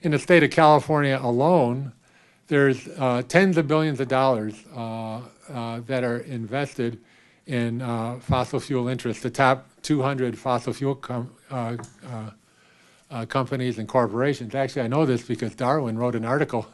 in the state of California alone, there's tens of billions of dollars that are invested in fossil fuel interests. The top 200 fossil fuel companies and corporations. Actually, I know this because Darwin wrote an article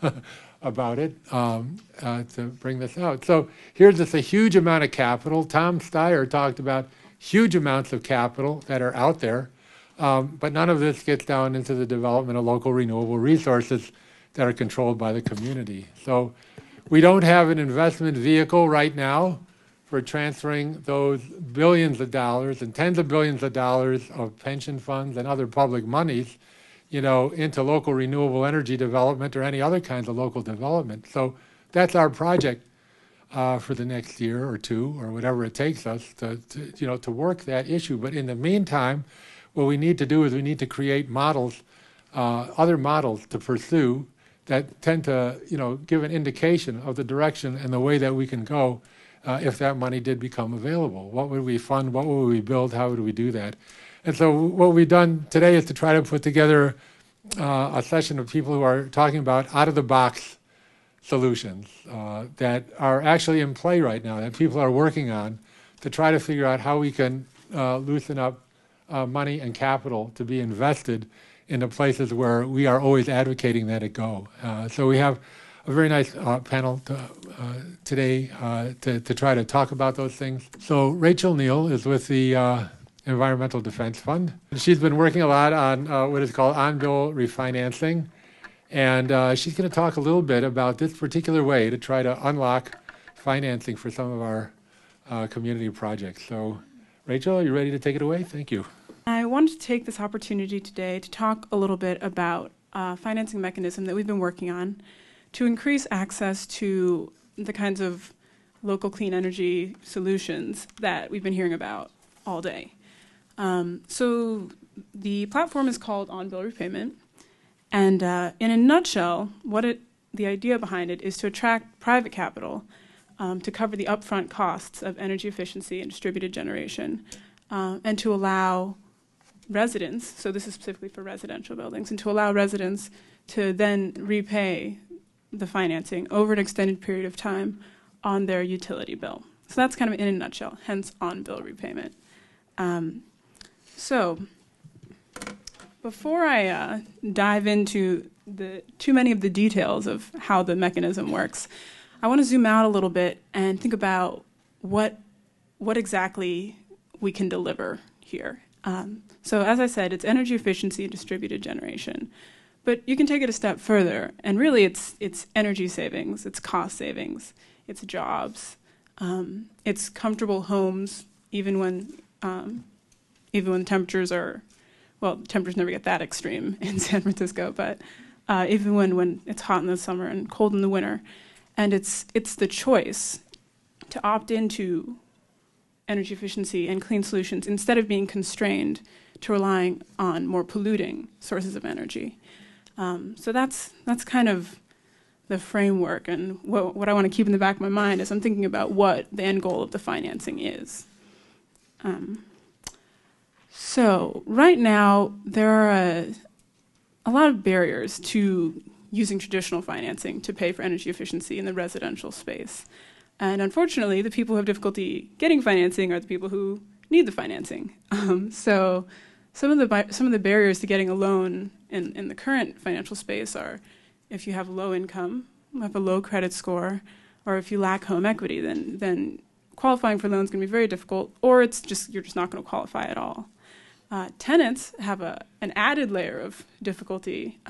about it to bring this out. So here's just a huge amount of capital. Tom Steyer talked about huge amounts of capital that are out there, but none of this gets down into the development of local renewable resources that are controlled by the community. So we don't have an investment vehicle right now for transferring those billions of dollars and tens of billions of dollars of pension funds and other public monies, you know, into local renewable energy development or any other kinds of local development. So that's our project for the next year or two or whatever it takes us to work that issue. But in the meantime, what we need to do is we need to create models, other models to pursue that tend to, you know, give an indication of the direction and the way that we can go if that money did become available. What would we fund? What would we build? How would we do that? And so what we've done today is to try to put together a session of people who are talking about out-of-the-box solutions that are actually in play right now, that people are working on to try to figure out how we can loosen up money and capital to be invested in the places where we are always advocating that it go. So we have a very nice panel today to try to talk about those things. So Rachel Neal is with the Environmental Defense Fund. She's been working a lot on what is called on-bill refinancing, and she's going to talk a little bit about this particular way to try to unlock financing for some of our community projects. So Rachel, are you ready to take it away? Thank you. I wanted to take this opportunity today to talk a little bit about a financing mechanism that we've been working on to increase access to the kinds of local clean energy solutions that we've been hearing about all day. So the platform is called On-Bill Repayment, and in a nutshell, the idea behind it is to attract private capital to cover the upfront costs of energy efficiency and distributed generation, and to allow residents, so this is specifically for residential buildings, and to allow residents to then repay the financing over an extended period of time on their utility bill. So that's kind of in a nutshell, hence on-bill repayment. So before I dive into too many of the details of how the mechanism works, I want to zoom out a little bit and think about what exactly we can deliver here. So as I said, it's energy efficiency and distributed generation. But you can take it a step further, and really it's energy savings, it's cost savings, it's jobs, it's comfortable homes, even when temperatures are, well, temperatures never get that extreme in San Francisco, but even when it's hot in the summer and cold in the winter. And it's the choice to opt into energy efficiency and clean solutions instead of being constrained to relying on more polluting sources of energy. So that's kind of the framework, and what I want to keep in the back of my mind as I'm thinking about what the end goal of the financing is. So right now, there are a lot of barriers to using traditional financing to pay for energy efficiency in the residential space. And unfortunately, the people who have difficulty getting financing are the people who need the financing. So some of the barriers to getting a loan in the current financial space are if you have low income, have a low credit score, or if you lack home equity, then qualifying for loans can be very difficult, or you're just not going to qualify at all. Tenants have an added layer of difficulty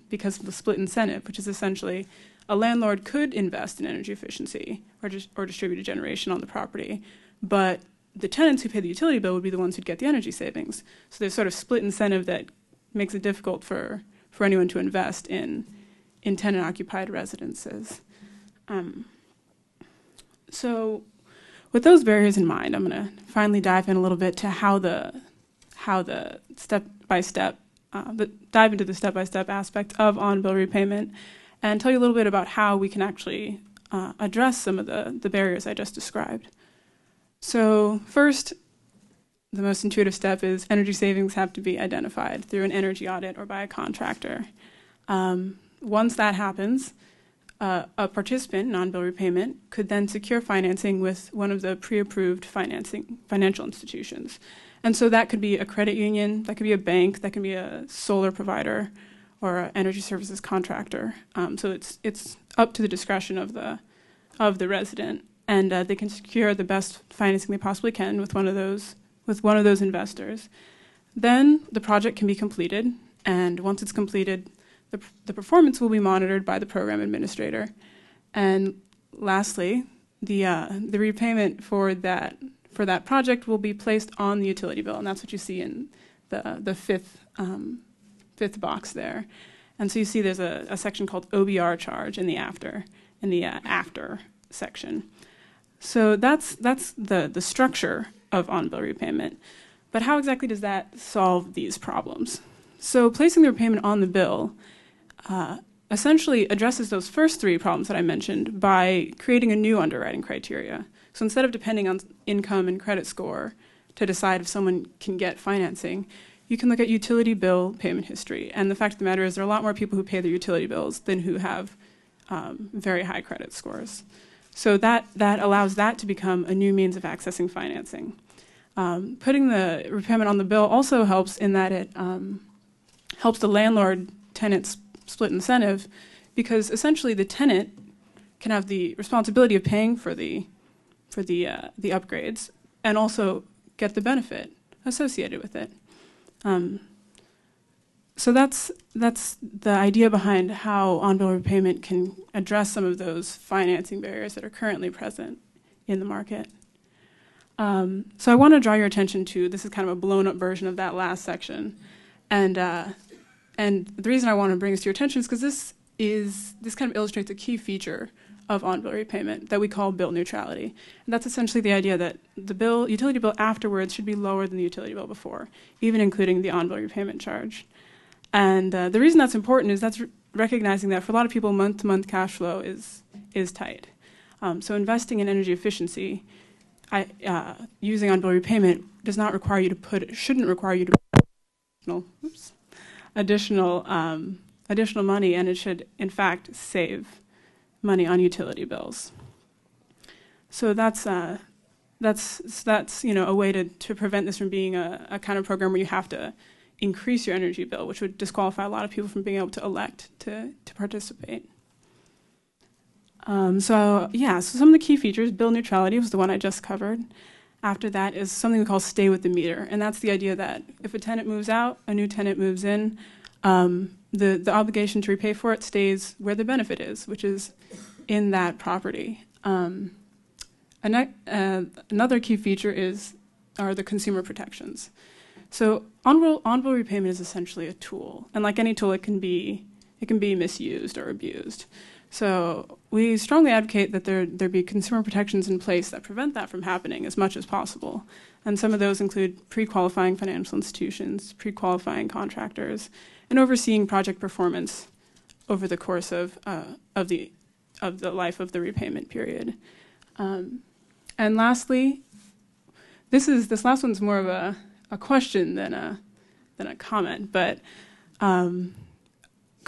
because of the split incentive, which is essentially a landlord could invest in energy efficiency or distributed generation on the property, but the tenants who pay the utility bill would be the ones who'd get the energy savings. So there's sort of split incentive that makes it difficult for anyone to invest in tenant-occupied residences. So with those barriers in mind, I'm going to finally dive in a little bit to how the step-by-step, dive into the step-by-step aspect of on-bill repayment and tell you a little bit about how we can actually address some of the barriers I just described. So first, the most intuitive step is energy savings have to be identified through an energy audit or by a contractor. Once that happens, a participant, non-bill repayment, could then secure financing with one of the pre-approved financial institutions. And so that could be a credit union, that could be a bank, that could be a solar provider, or an energy services contractor. So it's up to the discretion of the resident, and they can secure the best financing they possibly can with one of those investors. Then the project can be completed, and once it's completed, the performance will be monitored by the program administrator. And lastly, the repayment for that project will be placed on the utility bill, and that's what you see in the fifth box there. And so you see there's a section called OBR charge in the after section. So that's the structure of on-bill repayment. But how exactly does that solve these problems? So placing the repayment on the bill essentially addresses those first three problems that I mentioned by creating a new underwriting criteria. So instead of depending on income and credit score to decide if someone can get financing, you can look at utility bill payment history. And the fact of the matter is there are a lot more people who pay their utility bills than who have very high credit scores. So that allows that to become a new means of accessing financing. Putting the repayment on the bill also helps in that it helps the landlord-tenant split incentive, because essentially the tenant can have the responsibility of paying for the upgrades and also get the benefit associated with it. So that's the idea behind how on-bill repayment can address some of those financing barriers that are currently present in the market. So I want to draw your attention to, this is kind of a blown-up version of that last section. And the reason I want to bring this to your attention is because this kind of illustrates a key feature of on-bill repayment that we call bill neutrality. And that's essentially the idea that the utility bill afterwards should be lower than the utility bill before, even including the on-bill repayment charge. And the reason that's important is that's recognizing that for a lot of people, month-to-month cash flow is tight. So investing in energy efficiency, using on-bill repayment shouldn't require you to put additional money, and it should, in fact, save money on utility bills. So that's a way to prevent this from being a kind of program where you have to increase your energy bill, which would disqualify a lot of people from being able to elect to participate. So some of the key features, bill neutrality was the one I just covered. After that is something we call stay with the meter, and that's the idea that if a tenant moves out, a new tenant moves in, the obligation to repay for it stays where the benefit is, which is in that property. Another key feature are the consumer protections. So on-bill repayment is essentially a tool, and like any tool, it can be misused or abused. So we strongly advocate that there be consumer protections in place that prevent that from happening as much as possible. And some of those include pre-qualifying financial institutions, pre-qualifying contractors, and overseeing project performance over the course of the life of the repayment period. And lastly, this last one's more of a question than a comment, but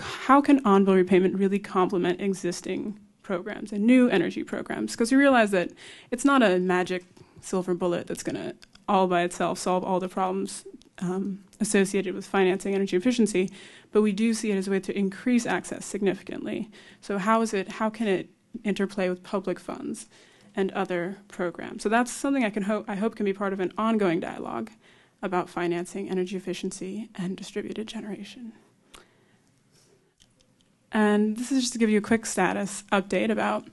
how can on-bill repayment really complement existing programs and new energy programs? Because we realize that it's not a magic silver bullet that's going to all by itself solve all the problems associated with financing energy efficiency, but we do see it as a way to increase access significantly. So how can it interplay with public funds and other programs? So that's something I hope can be part of an ongoing dialogue about financing energy efficiency and distributed generation. And this is just to give you a quick status update about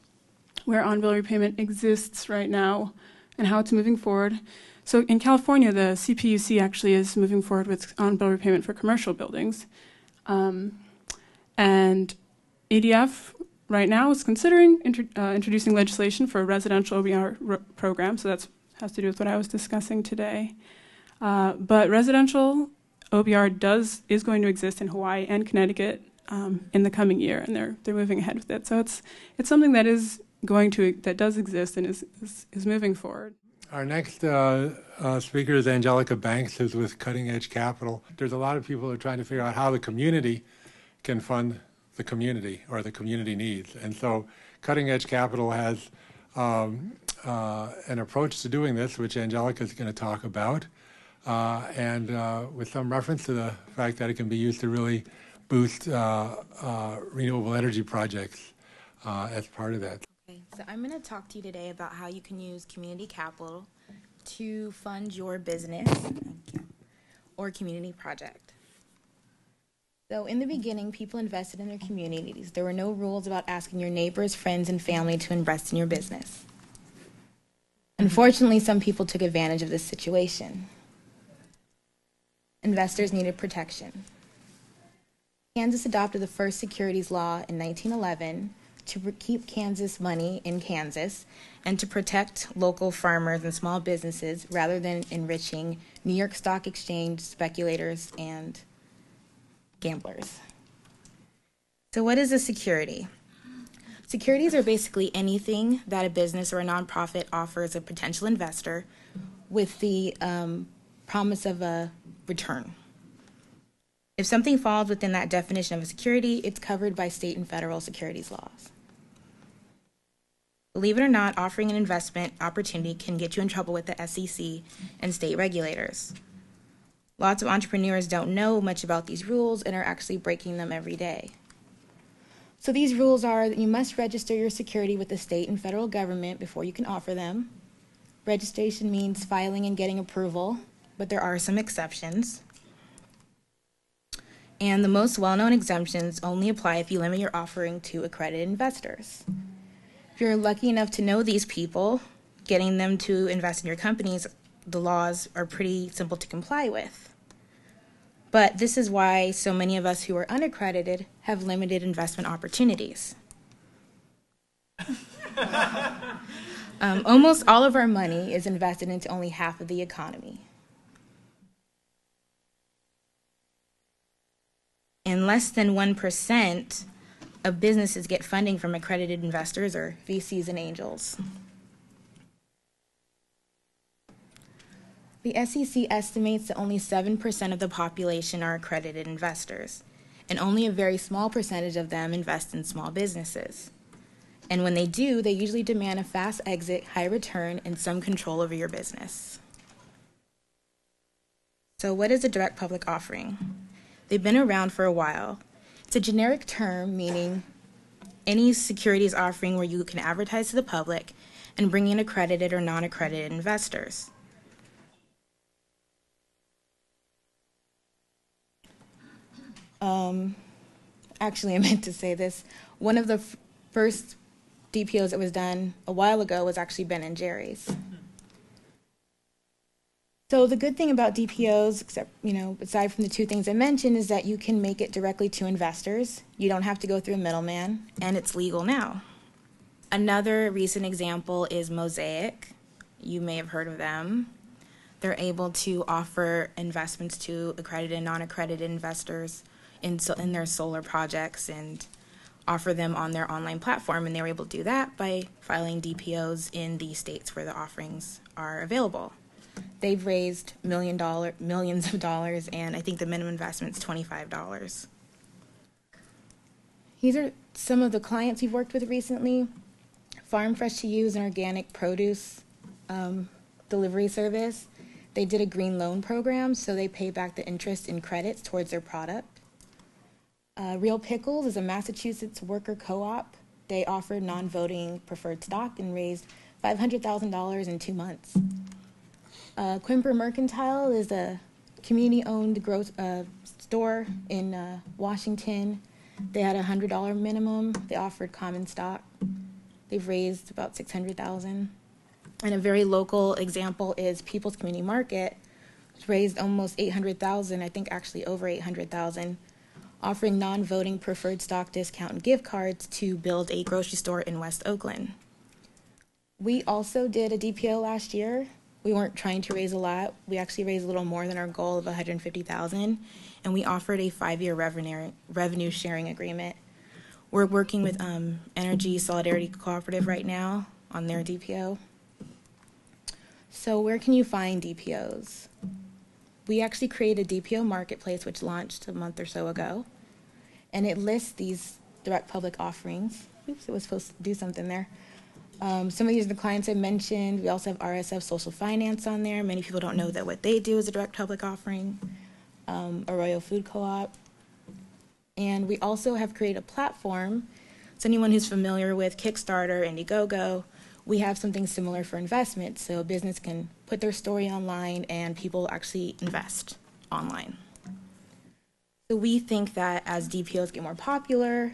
where on-bill repayment exists right now and how it's moving forward. So in California, the CPUC actually is moving forward with on-bill repayment for commercial buildings. And EDF right now is considering introducing legislation for a residential OBR program, so that has to do with what I was discussing today. But residential OBR is going to exist in Hawaii and Connecticut in the coming year, and they're moving ahead with it. So it's something that does exist and is moving forward. Our next speaker is Angelica Banks, who's with Cutting Edge Capital. There's a lot of people who are trying to figure out how the community can fund the community or the community needs. And so Cutting Edge Capital has an approach to doing this, which Angelica is going to talk about, and with some reference to the fact that it can be used to really boost renewable energy projects as part of that. Okay, so I'm going to talk to you today about how you can use community capital to fund your business or community project. So in the beginning, people invested in their communities. There were no rules about asking your neighbors, friends, and family to invest in your business. Unfortunately, some people took advantage of this situation. Investors needed protection. Kansas adopted the first securities law in 1911 to keep Kansas money in Kansas and to protect local farmers and small businesses rather than enriching New York Stock Exchange speculators and gamblers. So what is a security? Securities are basically anything that a business or a nonprofit offers a potential investor with the promise of a return. If something falls within that definition of a security, it's covered by state and federal securities laws. Believe it or not, offering an investment opportunity can get you in trouble with the SEC and state regulators. Lots of entrepreneurs don't know much about these rules and are actually breaking them every day. So these rules are that you must register your security with the state and federal government before you can offer them. Registration means filing and getting approval, but there are some exceptions. And the most well-known exemptions only apply if you limit your offering to accredited investors. If you're lucky enough to know these people, getting them to invest in your companies, the laws are pretty simple to comply with. But this is why so many of us who are unaccredited have limited investment opportunities. Almost all of our money is invested into only half of the economy. And less than 1% of businesses get funding from accredited investors or VCs and angels. The SEC estimates that only 7% of the population are accredited investors, and only a very small percentage of them invest in small businesses. And when they do, they usually demand a fast exit, high return, and some control over your business. So what is a direct public offering? They've been around for a while. It's a generic term meaning any securities offering where you can advertise to the public and bring in accredited or non-accredited investors. Actually, I meant to say this. One of the first DPOs that was done a while ago was actually Ben & Jerry's. So the good thing about DPOs, except, aside from the two things I mentioned, is that you can make it directly to investors. You don't have to go through a middleman, and it's legal now. Another recent example is Mosaic. You may have heard of them. They're able to offer investments to accredited and non-accredited investors in their solar projects and offer them on their online platform, and they were able to do that by filing DPOs in the states where the offerings are available. They've raised millions of dollars, and I think the minimum investment is $25. These are some of the clients we've worked with recently. Farm Fresh to You is an organic produce delivery service. They did a green loan program, so they pay back the interest in credits towards their product. Real Pickles is a Massachusetts worker co-op. They offered non-voting preferred stock and raised $500,000 in 2 months. Quimper Mercantile is a community-owned store in Washington. They had a $100 minimum. They offered common stock. They've raised about $600,000. And a very local example is People's Community Market, which raised almost $800,000, I think actually over $800,000, offering non-voting preferred stock discount and gift cards to build a grocery store in West Oakland. We also did a DPO last year. We weren't trying to raise a lot. We actually raised a little more than our goal of $150,000, and we offered a 5-year revenue sharing agreement. We're working with Energy Solidarity Cooperative right now on their DPO. So where can you find DPOs? We actually created a DPO marketplace, which launched a month or so ago. and it lists these direct public offerings. Oops, it was supposed to do something there. Some of these are the clients I mentioned. We also have RSF Social Finance on there. Many people don't know that what they do is a direct public offering. Arroyo Food Co-op. And we also have created a platform. So anyone who's familiar with Kickstarter, Indiegogo, we have something similar for investment. So a business can put their story online and people actually invest online. So we think that as DPOs get more popular,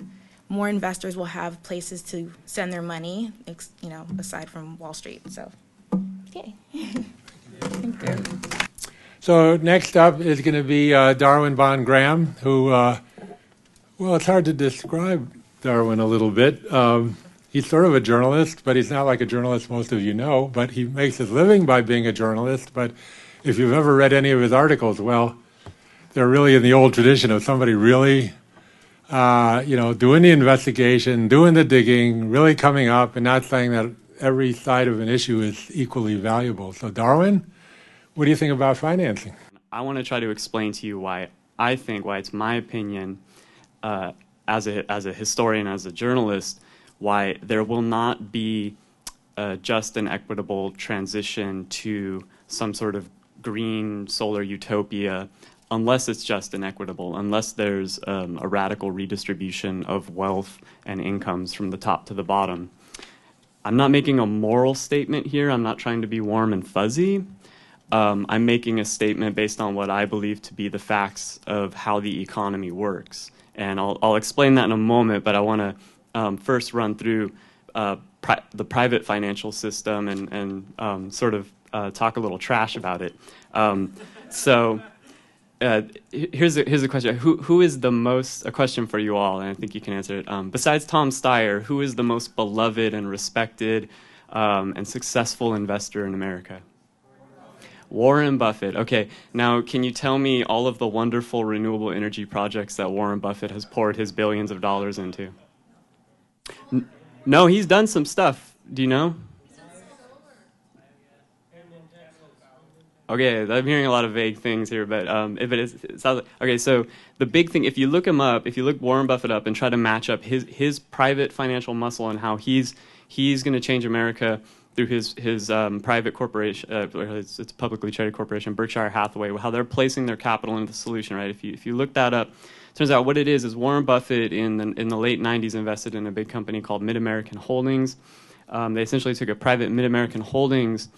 more investors will have places to send their money, you know, aside from Wall Street. So, okay. Thank you. So next up is going to be Darwin Bond-Graham, who, well, it's hard to describe Darwin a little bit. He's sort of a journalist, but he's not like a journalist most of you know, but he makes his living by being a journalist. But if you've ever read any of his articles, well, they're really in the old tradition of somebody really, you know, doing the investigation, doing the digging, really coming up and not saying that every side of an issue is equally valuable. So Darwin, what do you think about financing? I want to try to explain to you why it's my opinion, as a historian, as a journalist, why there will not be just an equitable transition to some sort of green solar utopia unless it's just and equitable, unless there's a radical redistribution of wealth and incomes from the top to the bottom. I'm not making a moral statement here. I'm not trying to be warm and fuzzy. I'm making a statement based on what I believe to be the facts of how the economy works. And I'll explain that in a moment, but I want to first run through the private financial system and sort of talk a little trash about it. Here's a question. Who is the most, a question for you all, and I think you can answer it. Besides Tom Steyer, who is the most beloved and respected and successful investor in America? Warren Buffett. Okay, now can you tell me all of the wonderful renewable energy projects that Warren Buffett has poured his billions of dollars into? No, he's done some stuff. Do you know? Okay, I'm hearing a lot of vague things here, but it sounds like, okay, so the big thing, if you look him up, if you look Warren Buffett up and try to match up his private financial muscle and how he's going to change America through his private corporation, it's a publicly traded corporation, Berkshire Hathaway, how they're placing their capital into the solution, right? If you look that up, turns out what it is Warren Buffett in the late 90s invested in a big company called Mid-American Holdings. They essentially took a private Mid-American Holdings,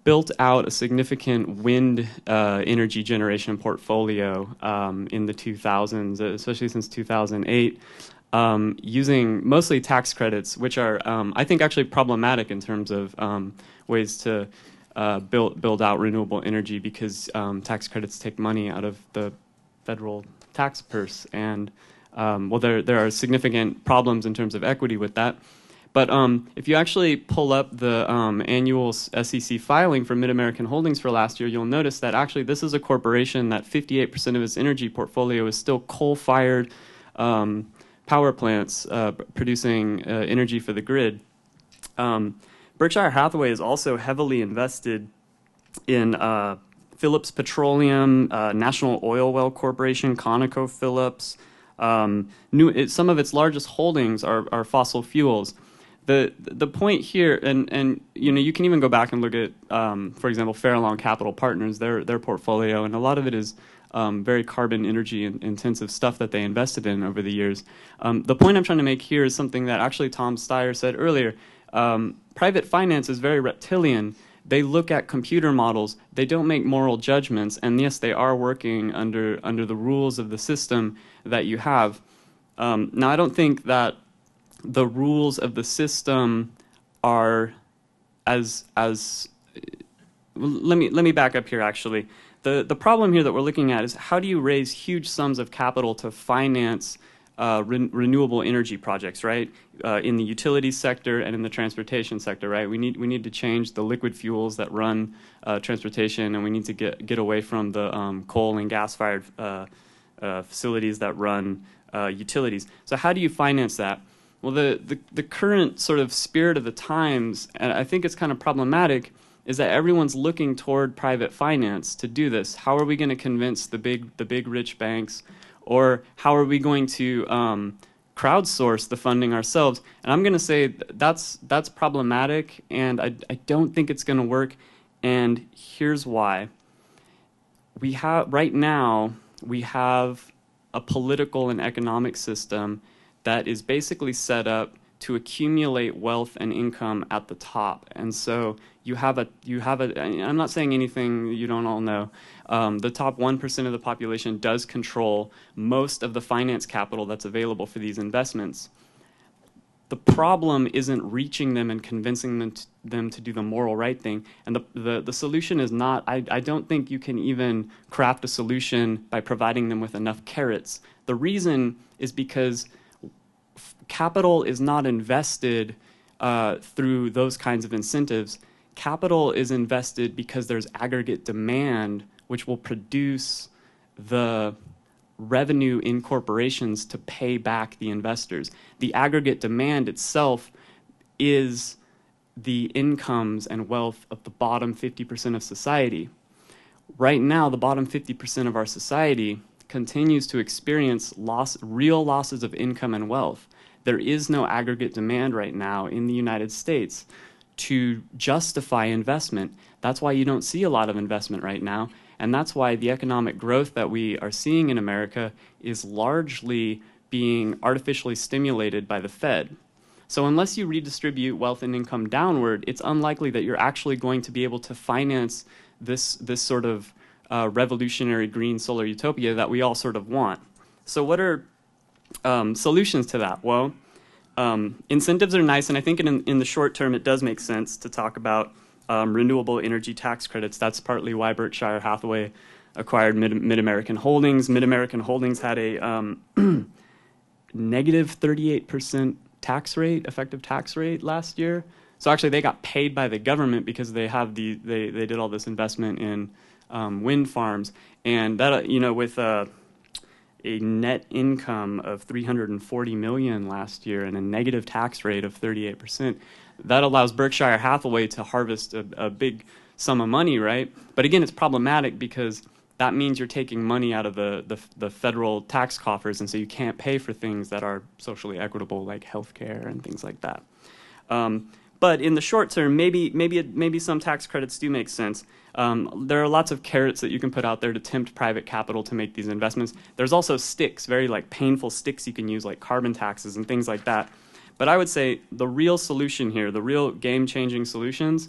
built out a significant wind energy generation portfolio in the 2000s, especially since 2008. Using mostly tax credits, which are, I think, actually problematic in terms of ways to build out renewable energy, because tax credits take money out of the federal tax purse, and well, there are significant problems in terms of equity with that. But if you actually pull up the annual SEC filing for Mid-American Holdings for last year, you'll notice that actually this is a corporation that 58% of its energy portfolio is still coal-fired power plants producing energy for the grid. Berkshire Hathaway is also heavily invested in Phillips Petroleum, National Oil Well Corporation, ConocoPhillips. Some of its largest holdings are fossil fuels. The point here, and you know, you can even go back and look at, for example, Farallon Capital Partners, their portfolio, and a lot of it is very carbon energy intensive stuff that they invested in over the years. The point I'm trying to make here is something that actually Tom Steyer said earlier. Private finance is very reptilian. They look at computer models. They don't make moral judgments. And yes, they are working under the rules of the system that you have. Now, I don't think that the rules of the system are as let me back up here, actually. The problem here that we're looking at is how do you raise huge sums of capital to finance renewable energy projects, right? In the utilities sector and in the transportation sector, right? We need to change the liquid fuels that run transportation, and we need to get away from the coal and gas-fired facilities that run utilities. So how do you finance that? Well, the current sort of spirit of the times, and I think it's kind of problematic, is that everyone's looking toward private finance to do this. How are we going to convince the big rich banks Or how are we going to crowdsource the funding ourselves? And I'm going to say that's problematic, and I don't think it's going to work. And here's why. Right now, we have a political and economic system that is basically set up to accumulate wealth and income at the top. And so I'm not saying anything you don't all know. The top 1% of the population does control most of the finance capital that's available for these investments. The problem isn't reaching them and convincing them to do the moral right thing. And the solution is not, I don't think you can even craft a solution by providing them with enough carrots. The reason is because capital is not invested through those kinds of incentives. Capital is invested because there's aggregate demand, which will produce the revenue in corporations to pay back the investors. The aggregate demand itself is the incomes and wealth of the bottom 50% of society. Right now, the bottom 50% of our society continues to experience real losses of income and wealth. There is no aggregate demand right now in the United States to justify investment. That's why you don't see a lot of investment right now. And that's why the economic growth that we are seeing in America is largely being artificially stimulated by the Fed. So unless you redistribute wealth and income downward, it's unlikely that you're actually going to be able to finance this sort of revolutionary green solar utopia that we all sort of want. So what are solutions to that? Well, incentives are nice, and I think in the short term it does make sense to talk about renewable energy tax credits. That's partly why Berkshire Hathaway acquired Mid-American Holdings. Mid-American Holdings had a negative 38% effective tax rate last year. So actually they got paid by the government because they did all this investment in wind farms. And that, with a net income of $340 million last year and a negative tax rate of 38%, that allows Berkshire Hathaway to harvest a big sum of money, right? But again, it's problematic because that means you're taking money out of the federal tax coffers, and so you can't pay for things that are socially equitable, like healthcare and things like that. But in the short term, maybe some tax credits do make sense. There are lots of carrots that you can put out there to tempt private capital to make these investments. There's also sticks, very painful sticks you can use, like carbon taxes and things like that. But I would say the real solution here, the real game-changing solutions,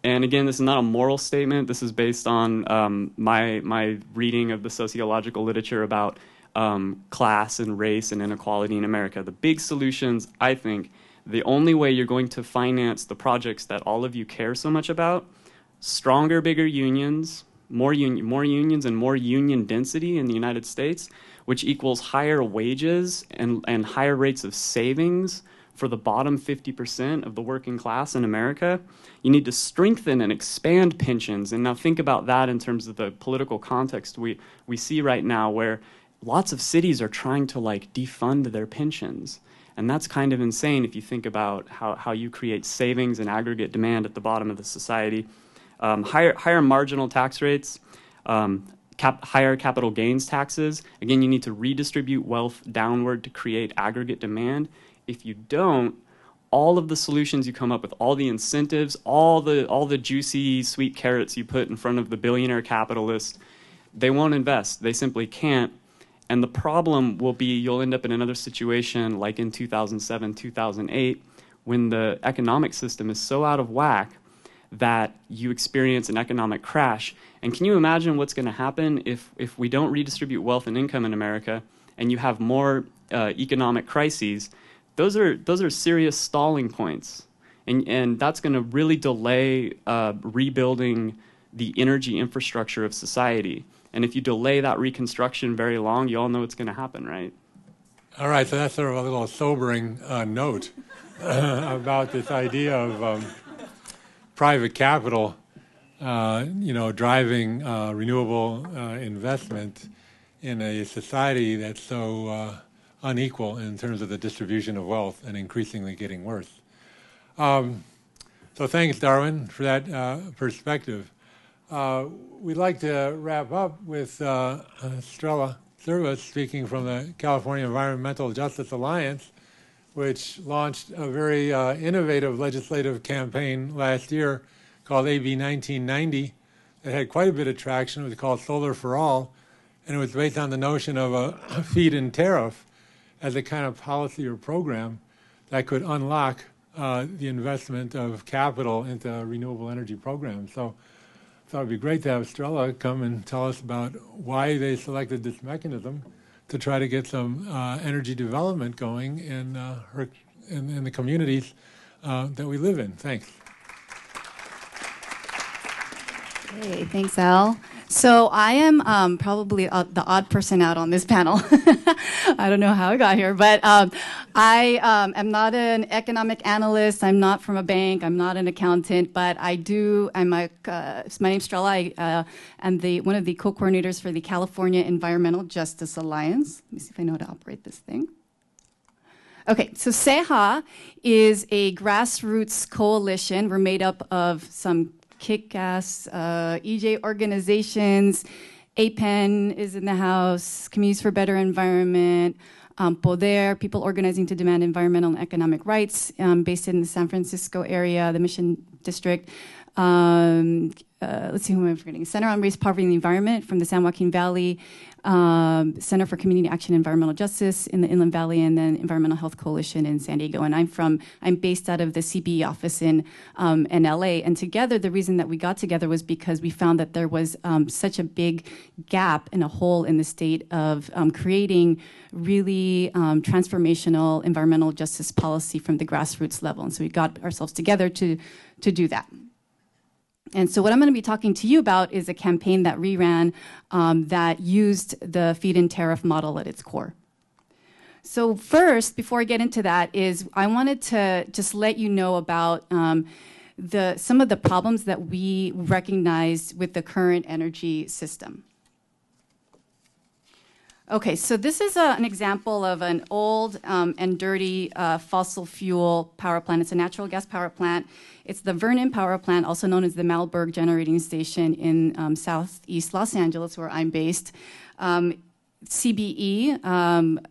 and again, this is not a moral statement. This is based on my reading of the sociological literature about class and race and inequality in America. The big solutions, I think, the only way you're going to finance the projects that all of you care so much about, stronger, bigger unions, more unions and more union density in the United States, which equals higher wages and higher rates of savings for the bottom 50% of the working class in America. You need to strengthen and expand pensions. And now think about that in terms of the political context we see right now, where lots of cities are trying to defund their pensions. And that's kind of insane if you think about how you create savings and aggregate demand at the bottom of the society. Higher marginal tax rates, higher capital gains taxes. Again, you need to redistribute wealth downward to create aggregate demand. If you don't, all of the solutions you come up with, all the incentives, all the juicy, sweet carrots you put in front of the billionaire capitalists, they won't invest. They simply can't. And the problem will be you'll end up in another situation like in 2007, 2008, when the economic system is so out of whack that you experience an economic crash. And can you imagine what's going to happen if we don't redistribute wealth and income in America and you have more economic crises? Those are serious stalling points. And that's going to really delay rebuilding the energy infrastructure of society. And if you delay that reconstruction very long, you all know what's going to happen, right? All right, so that's sort of a little sobering note about this idea of private capital, driving renewable investment in a society that's so unequal in terms of the distribution of wealth and increasingly getting worse. So thanks, Darwin, for that perspective. We'd like to wrap up with Strela Cervas, speaking from the California Environmental Justice Alliance, which launched a very innovative legislative campaign last year called AB 1990 that had quite a bit of traction. It was called Solar for All, and it was based on the notion of a feed-in tariff as a kind of policy or program that could unlock the investment of capital into renewable energy programs. So I thought it would be great to have Strela come and tell us about why they selected this mechanism to try to get some energy development going in the communities that we live in. Thanks. Hey, thanks, Al. So I am probably the odd person out on this panel. I don't know how I got here, but I am not an economic analyst. I'm not from a bank. I'm not an accountant, but my name's Strela. I am one of the co-coordinators for the California Environmental Justice Alliance. Let me see if I know how to operate this thing. Okay, so CEJA is a grassroots coalition. We're made up of some kick-ass EJ organizations. APEN is in the house, Communities for Better Environment, Poder, people organizing to demand environmental and economic rights, based in the San Francisco area, the Mission District. Let's see who am I forgetting. Center on Race, Poverty, and the Environment from the San Joaquin Valley, Center for Community Action and Environmental Justice in the Inland Valley, and then Environmental Health Coalition in San Diego. And I'm based out of the CBE office in LA. And together, the reason that we got together was because we found that there was such a big gap and a hole in the state of creating really transformational environmental justice policy from the grassroots level. And so we got ourselves together to do that. And so what I'm going to be talking to you about is a campaign that we ran that used the feed-in tariff model at its core. So first, before I get into that, I wanted to just let you know about some of the problems that we recognized with the current energy system. Okay, so this is an example of an old and dirty fossil fuel power plant. It's a natural gas power plant. It's the Vernon Power Plant, also known as the Malberg Generating Station in southeast Los Angeles, where I'm based. CBE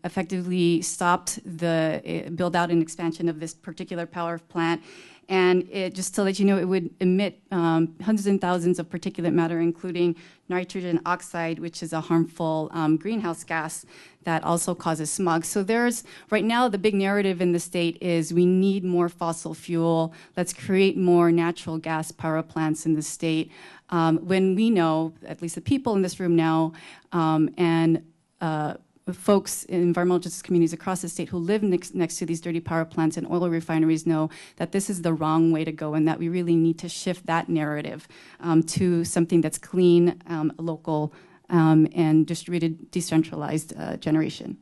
effectively stopped the build-out and expansion of this particular power plant. And just to let you know, it would emit hundreds and thousands of particulate matter, including nitrogen oxide, which is a harmful greenhouse gas that also causes smog. So right now, the big narrative in the state is we need more fossil fuel. Let's create more natural gas power plants in the state. When we know, at least the people in this room know, and folks in environmental justice communities across the state who live next to these dirty power plants and oil refineries know that this is the wrong way to go and that we really need to shift that narrative to something that's clean, local, and distributed, decentralized generation.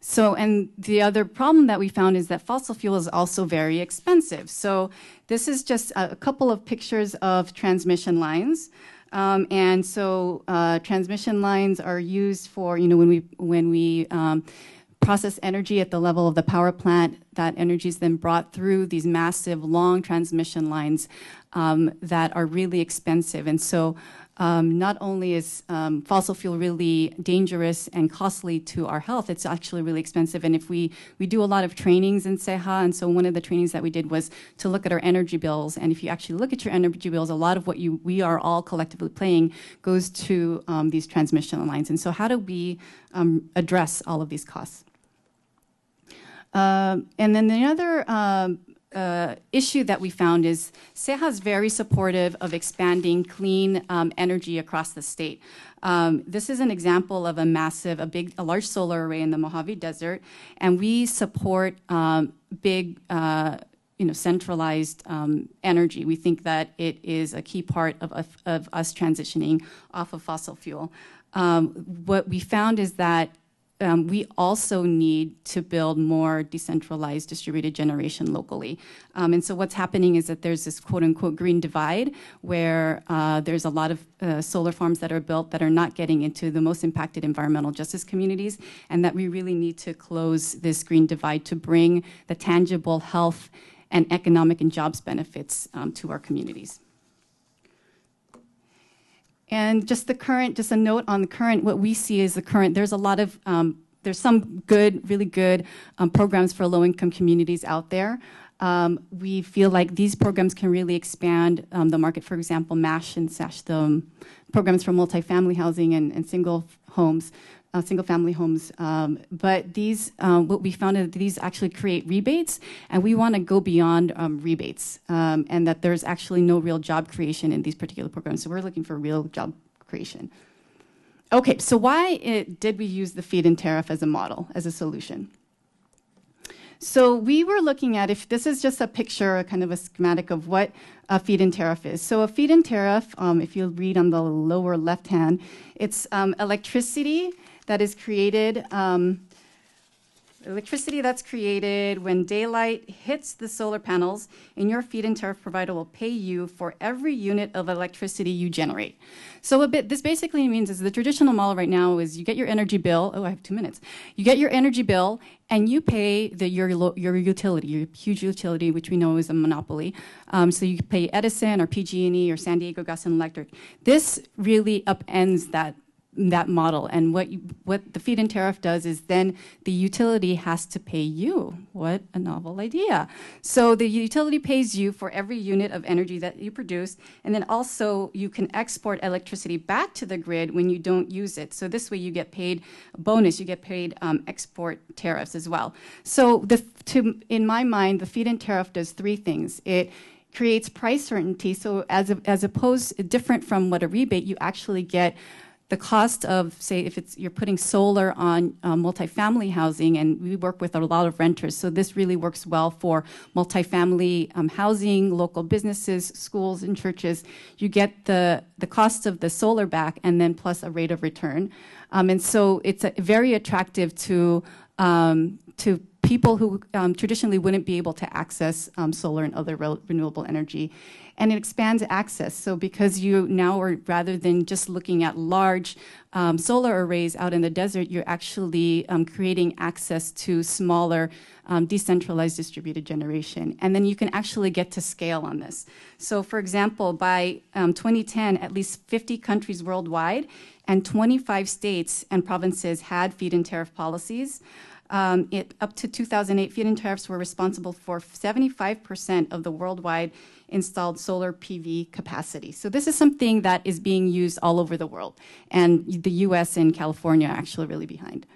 So, and the other problem that we found is that fossil fuel is also very expensive. So this is just a couple of pictures of transmission lines. And so transmission lines are used for, when we process energy at the level of the power plant, that energy is then brought through these massive long transmission lines that are really expensive. And so not only is fossil fuel really dangerous and costly to our health, it's actually really expensive. And if we do a lot of trainings in CEJA, and so one of the trainings that we did was to look at our energy bills. And if you actually look at your energy bills, a lot of what we are all collectively paying goes to these transmission lines. And so how do we address all of these costs? And then the other issue that we found is CEJA is very supportive of expanding clean energy across the state. This is an example of a large solar array in the Mojave Desert, and we support big, centralized energy. We think that it is a key part of us transitioning off of fossil fuel. What we found is that we also need to build more decentralized distributed generation locally. And so what's happening is that there's this quote unquote green divide where there's a lot of solar farms that are built that are not getting into the most impacted environmental justice communities, and that we really need to close this green divide to bring the tangible health and economic and jobs benefits to our communities. And just a note on the current, what we see is the current, there's a lot of, there's some good, really good programs for low-income communities out there. We feel like these programs can really expand the market. For example, MASH and SASH, the programs for multifamily housing and single homes, single-family homes. But these, what we found is that these actually create rebates, and we want to go beyond rebates, and that there's actually no real job creation in these particular programs. So we're looking for real job creation. Okay, so why did we use the feed-in tariff as a model, as a solution? So we were looking at, if this is just a picture, a kind of a schematic of what a feed-in tariff is. So a feed-in tariff, if you read on the lower left hand, it's electricity that is created, that's created when daylight hits the solar panels, and your feed-in tariff provider will pay you for every unit of electricity you generate. So this basically means is the traditional model right now is you get your energy bill. Oh, I have 2 minutes. You get your energy bill, and you pay your utility, your huge utility, which we know is a monopoly. So you pay Edison or PG&E or San Diego Gas and Electric. This really upends that model, and what the feed-in tariff does is then the utility has to pay you. What a novel idea. So the utility pays you for every unit of energy that you produce, and then also you can export electricity back to the grid when you don't use it. So this way you get paid a bonus, you get paid export tariffs as well. So in my mind, the feed-in tariff does 3 things. It creates price certainty, so as opposed, different from what a rebate, you actually get the cost of, say, if you're putting solar on multifamily housing, and we work with a lot of renters, so this really works well for multifamily housing, local businesses, schools, and churches. You get the cost of the solar back, and then plus a rate of return, and so it's very attractive to people who traditionally wouldn't be able to access solar and other renewable energy. And it expands access. So because you now are, rather than just looking at large solar arrays out in the desert, you're actually creating access to smaller decentralized distributed generation. And then you can actually get to scale on this. So for example, by 2010, at least 50 countries worldwide and 25 states and provinces had feed-in tariff policies. Up to 2008, feed-in tariffs were responsible for 75% of the worldwide installed solar PV capacity. So this is something that is being used all over the world, and the US and California are actually really behind.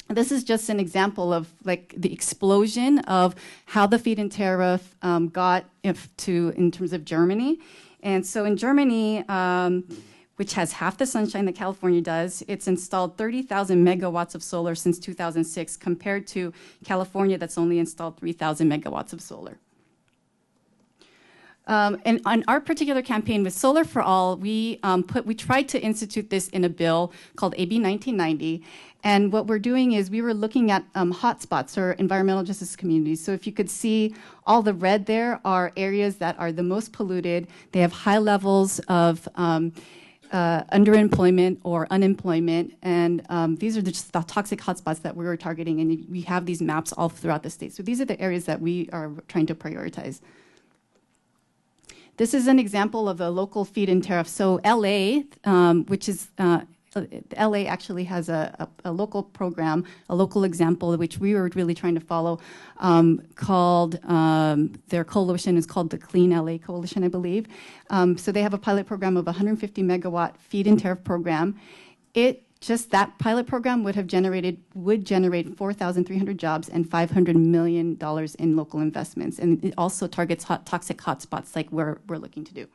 This is just an example of like the explosion of how the feed-in tariff got in terms of Germany. And so in Germany, which has half the sunshine that California does, it's installed 30,000 megawatts of solar since 2006, compared to California that's only installed 3,000 megawatts of solar. And on our particular campaign with Solar for All, we tried to institute this in a bill called AB 1990. And what we're doing is we were looking at hotspots or environmental justice communities. So if you could see, all the red there are areas that are the most polluted. They have high levels of underemployment or unemployment, and these are just the toxic hotspots that we were targeting, and we have these maps all throughout the state. So these are the areas that we are trying to prioritize. This is an example of a local feed-in tariff. So LA, which is LA actually has a local program, a local example, which we were really trying to follow, called, their coalition is called the Clean LA Coalition, I believe. So they have a pilot program of 150 megawatt feed-in tariff program. Just that pilot program would generate 4,300 jobs and $500 million in local investments. And it also targets toxic hotspots like we're looking to do.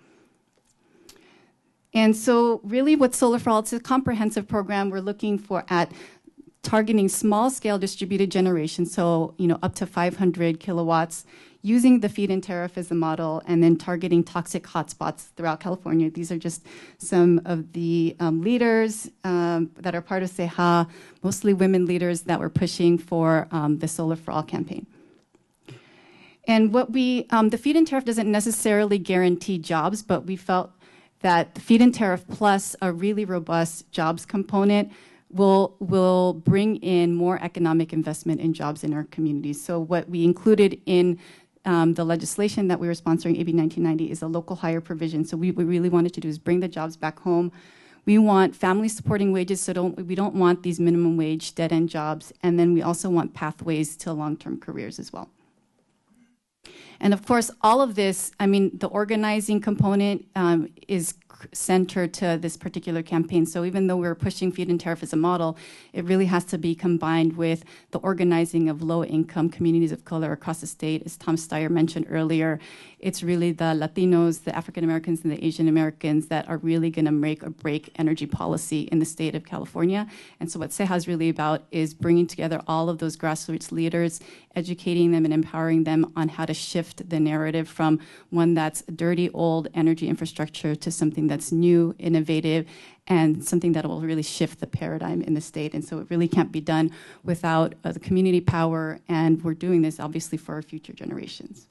And so really what Solar for All, it's a comprehensive program. We're looking at targeting small-scale distributed generation, so up to 500 kilowatts, using the feed-in tariff as a model, and then targeting toxic hotspots throughout California. These are just some of the leaders that are part of CEJA, mostly women leaders that were pushing for the Solar for All campaign. And the feed-in tariff doesn't necessarily guarantee jobs, but we felt that the feed-in tariff plus a really robust jobs component will bring in more economic investment in jobs in our communities. So what we included in The legislation that we were sponsoring, AB 1990, is a local hire provision. So what we really wanted to do is bring the jobs back home. We want family supporting wages, so we don't want these minimum wage dead-end jobs. And then we also want pathways to long-term careers as well. And of course, all of this, I mean, the organizing component is centered to this particular campaign. So even though we're pushing feed-in tariff as a model, it really has to be combined with the organizing of low-income communities of color across the state. As Tom Steyer mentioned earlier, it's really the Latinos, the African Americans, and the Asian Americans that are really going to make or break energy policy in the state of California. And so what CEJA is really about is bringing together all of those grassroots leaders, educating them and empowering them on how to shift the narrative from one that's dirty, old energy infrastructure to something that's new, innovative, and something that will really shift the paradigm in the state. And so it really can't be done without the community power, and we're doing this obviously for our future generations.